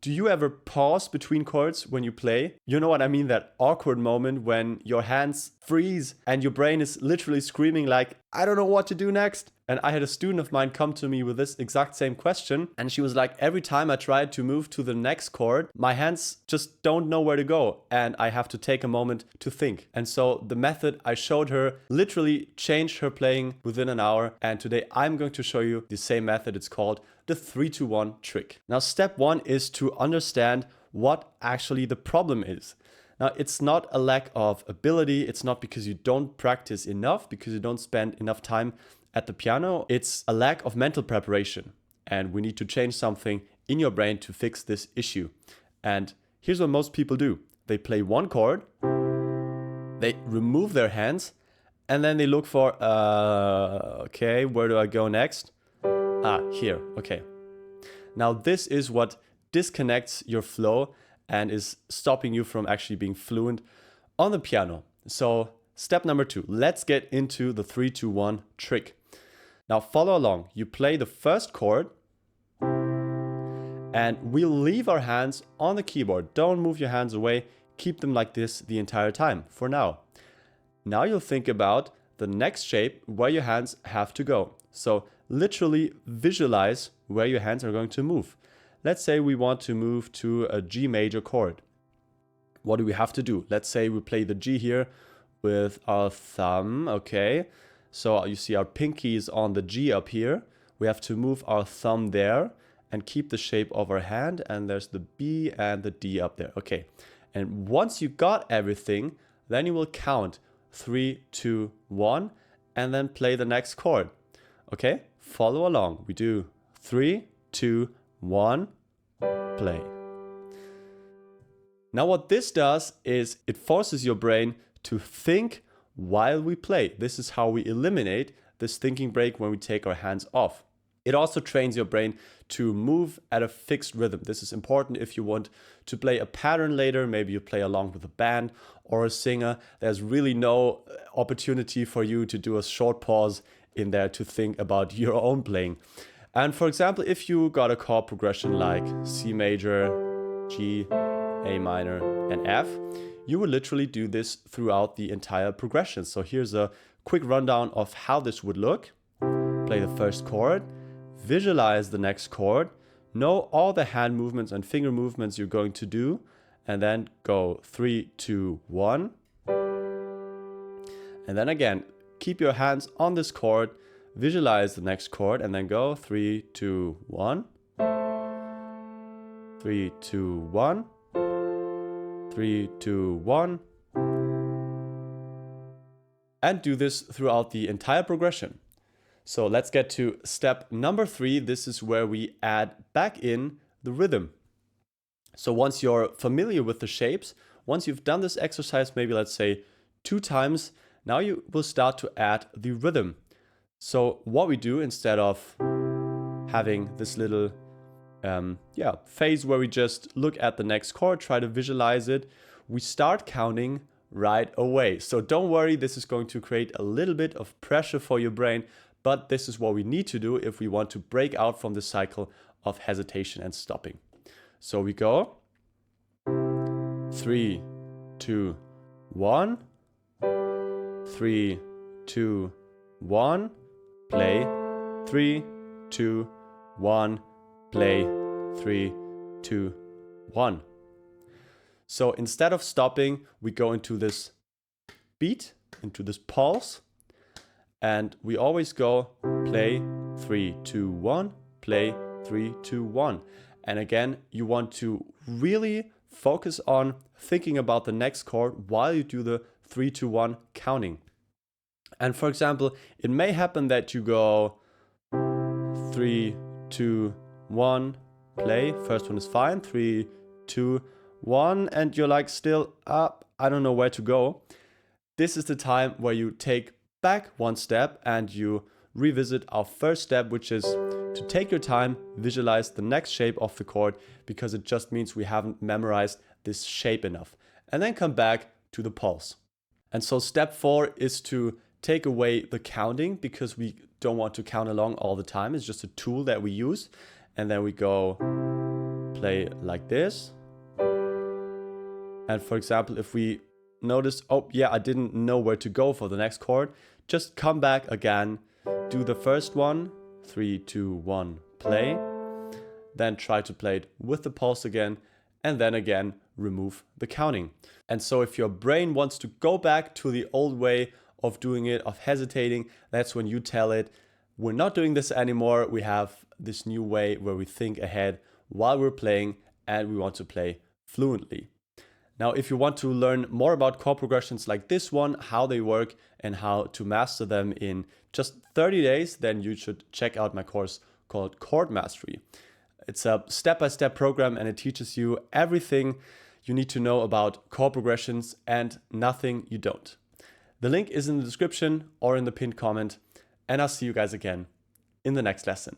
Do you ever pause between chords when you play? You know what I mean? That awkward moment when your hands freeze and your brain is literally screaming like, I don't know what to do next. And I had a student of mine come to me with this exact same question. And she was like, every time I try to move to the next chord, my hands just don't know where to go. And I have to take a moment to think. And so the method I showed her literally changed her playing within an hour. And today I'm going to show you the same method. It's called the 3-2-1 trick. Now, step one is to understand what actually the problem is. Now, it's not a lack of ability. It's not because you don't practice enough, because you don't spend enough time at the piano. It's a lack of mental preparation. And we need to change something in your brain to fix this issue. And here's what most people do. They play one chord, they remove their hands, and then they look for, okay, where do I go next? Here, okay. Now this is what disconnects your flow and is stopping you from actually being fluent on the piano. So step number 2, let's get into the 3-2-1 trick. Now follow along. You play the first chord and we'll leave our hands on the keyboard. Don't move your hands away. Keep them like this the entire time for now. Now you'll think about the next shape where your hands have to go. So literally visualize where your hands are going to move. Let's say we want to move to a G major chord. What do we have to do? Let's say we play the G here with our thumb, okay? So you see our pinky is on the G up here. We have to move our thumb there and keep the shape of our hand, and there's the B and the D up there, okay. And once you got everything, then you will count 3, 2, 1, and then play the next chord. Okay, follow along. We do 3, 2, 1, play. Now what this does is it forces your brain to think while we play. This is how we eliminate this thinking break when we take our hands off. It also trains your brain to move at a fixed rhythm. This is important if you want to play a pattern later. Maybe you play along with a band or a singer. There's really no opportunity for you to do a short pause in there to think about your own playing. And for example, if you got a chord progression like C major, G, A minor, and F, you will literally do this throughout the entire progression. So here's a quick rundown of how this would look. Play the first chord, visualize the next chord, know all the hand movements and finger movements you're going to do, and then go 3, 2, 1. And then again, keep your hands on this chord, visualize the next chord, and then go 3, 2, 1. 3, 2, 1. 3, 2, 1. And do this throughout the entire progression. So let's get to step number 3. This is where we add back in the rhythm. So once you're familiar with the shapes, once you've done this exercise, maybe let's say 2 times, now you will start to add the rhythm. So what we do, instead of having this little phase where we just look at the next chord, try to visualize it, we start counting right away. So don't worry, this is going to create a little bit of pressure for your brain, but this is what we need to do if we want to break out from the cycle of hesitation and stopping. So we go 3, 2, 1, 3, 2, 1, play, 3, 2, 1, play, 3, 2, 1. So instead of stopping, we go into this beat, into this pulse, and we always go play, 3, 2, 1, play, 3, 2, 1. And again, you want to really focus on thinking about the next chord while you do the 3, 2, 1 counting. And for example, it may happen that you go 3, 2, 1, play. First one is fine. 3, 2, 1. And you're like still up. I don't know where to go. This is the time where you take back one step and you revisit our first step, which is to take your time, visualize the next shape of the chord, because it just means we haven't memorized this shape enough. And then come back to the pulse. And so step 4 is to take away the counting, because we don't want to count along all the time. It's just a tool that we use. And then we go play like this. And for example, if we notice, oh yeah, I didn't know where to go for the next chord, just come back again, do the first one, 3, 2, 1, play, then try to play it with the pulse again, and then again remove the counting. And so if your brain wants to go back to the old way of doing it, of hesitating, that's when you tell it, we're not doing this anymore, we have this new way where we think ahead while we're playing and we want to play fluently. Now, if you want to learn more about chord progressions like this one, how they work and how to master them in just 30 days, then you should check out my course called Chord Mastery. It's a step-by-step program and it teaches you everything you need to know about chord progressions and nothing you don't. The link is in the description or in the pinned comment, and I'll see you guys again in the next lesson.